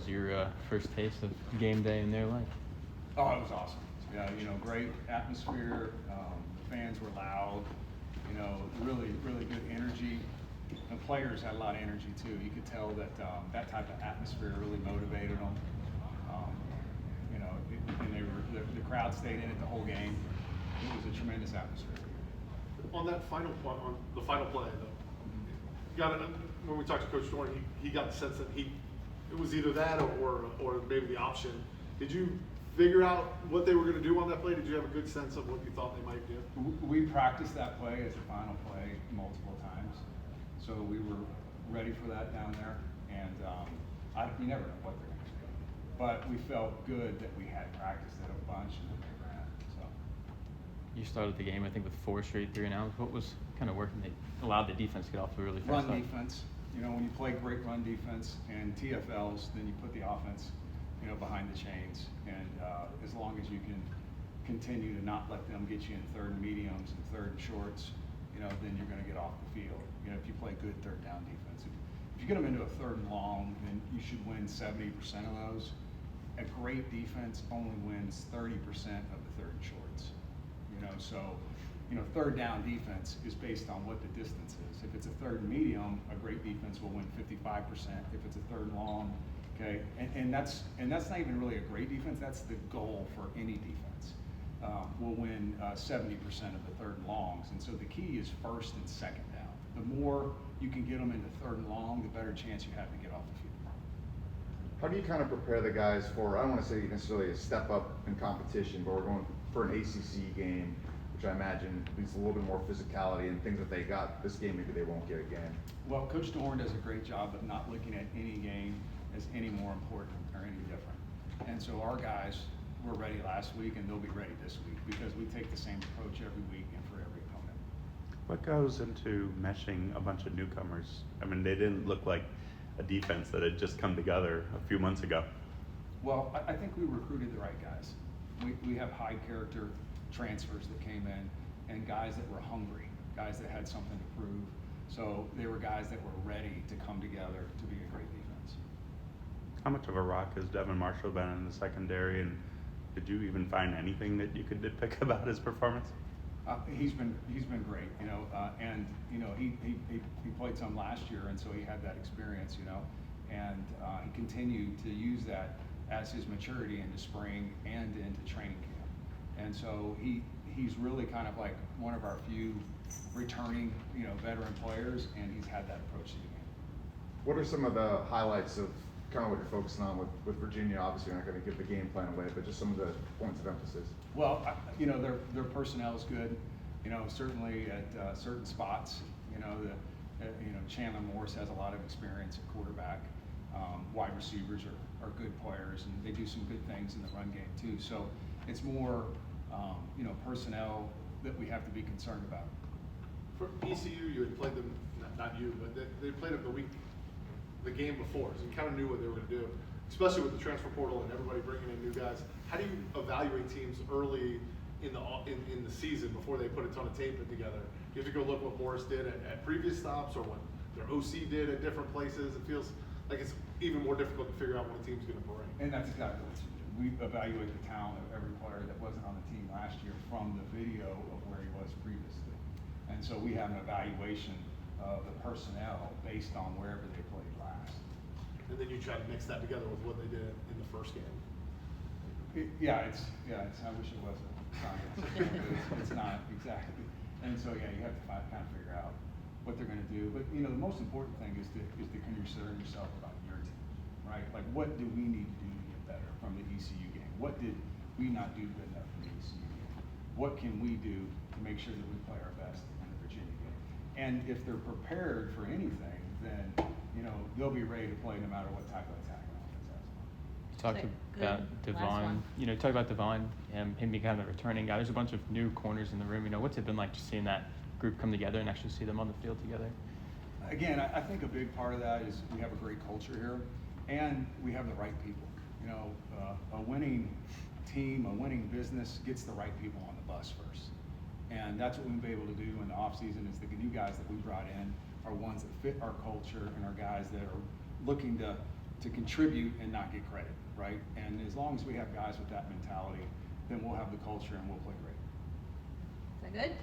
was your first taste of game day in their life? Oh, it was awesome. Yeah, great atmosphere. The fans were loud. Really, really good energy. The players had a lot of energy too. You could tell that that type of atmosphere really motivated them. And the crowd stayed in it the whole game. It was a tremendous atmosphere. On that final point, on the final play, though, when we talked to Coach Dorn, he got the sense that it was either that or maybe the option. Did you figure out what they were going to do on that play? Did you have a good sense of what you thought they might do? We practiced that play as a final play multiple times, so we were ready for that down there. And you never know what they're going to do, but we felt good that we had practiced it a bunch and they ran it. So you started the game, I think, with 4 straight 3-and-outs. What was kind of working that allowed the defense to get off to a really fast start? Run defense. When you play great run defense and TFLs, then you put the offense behind the chains, and as long as you can continue to not let them get you in third and mediums and third and shorts, then you're going to get off the field. If you play good third down defense, if you get them into a third and long, then you should win 70% of those. A great defense only wins 30% of the third and shorts. Third down defense is based on what the distance is. If it's a third and medium, a great defense will win 55%. If it's a third and long, okay, and that's not even really a great defense. That's the goal for any defense. Will win 70% of the third and longs, and so the key is first and second down. The more you can get them into third and long, the better chance you have to get off the field. How do you kind of prepare the guys for, I don't want to say necessarily a step up in competition, but we're going for an ACC game, which I imagine leads to a little bit more physicality and things that they got this game maybe they won't get again? Well, Coach Dorn does a great job of not looking at any game as any more important or any different. And so our guys were ready last week and they'll be ready this week because we take the same approach every week and for every opponent. What goes into meshing a bunch of newcomers? I mean, they didn't look like a defense that had just come together a few months ago. Well, I think we recruited the right guys. We have high character transfers that came in and guys that were hungry, guys that had something to prove. So they were guys that were ready to come together to be a great defense. How much of a rock has Devin Marshall been in the secondary, and did you even find anything that you could nitpick about his performance? He's been great, and he played some last year, and so he had that experience, and he continued to use that as his maturity into spring and into training camp. And so he's really kind of like one of our few returning, veteran players, and he's had that approach to the game. What are some of the highlights of kind of what you're focusing on with Virginia? Obviously, you're not going to give the game plan away, but just some of the points of emphasis. Well, their personnel is good. Certainly at certain spots. Chandler Morris has a lot of experience at quarterback. Wide receivers are good players, and they do some good things in the run game too. So it's more, personnel that we have to be concerned about. For ECU, you had played them, not you, but they played them the game before, so you kind of knew what they were going to do, especially with the transfer portal and everybody bringing in new guys. How do you evaluate teams early in the season before they put a ton of tape in together? You have to go look what Morris did at previous stops or what their OC did at different places. It feels like it's even more difficult to figure out what a team's going to bring. And that's exactly what you do. We evaluate the talent of every player that wasn't on the team last year from the video of where he was previously. And so we have an evaluation of the personnel based on wherever they played last. And then you try to mix that together with what they did in the first game. It's I wish it was a science. It's not exactly. And so you have to kind of figure out what they're going to do. But the most important thing is to concern yourself about your team, right? Like, what do we need to do to get better from the ECU game? What did we not do good enough from the ECU game? What can we do to make sure that we play our best in the Virginia game? And if they're prepared for anything, then they'll be ready to play no matter what type of attack and offense has. You talked about Devon. Talk about Devon and him being kind of a returning guy. There's a bunch of new corners in the room. What's it been like just seeing that group come together and actually see them on the field together? Again, I think a big part of that is we have a great culture here, and we have the right people. A winning team, a winning business gets the right people on the bus first. And that's what we've been able to do in the offseason is the new guys that we brought in are ones that fit our culture and are guys that are looking to to contribute and not get credit, right? And as long as we have guys with that mentality, then we'll have the culture and we'll play great. Is that good?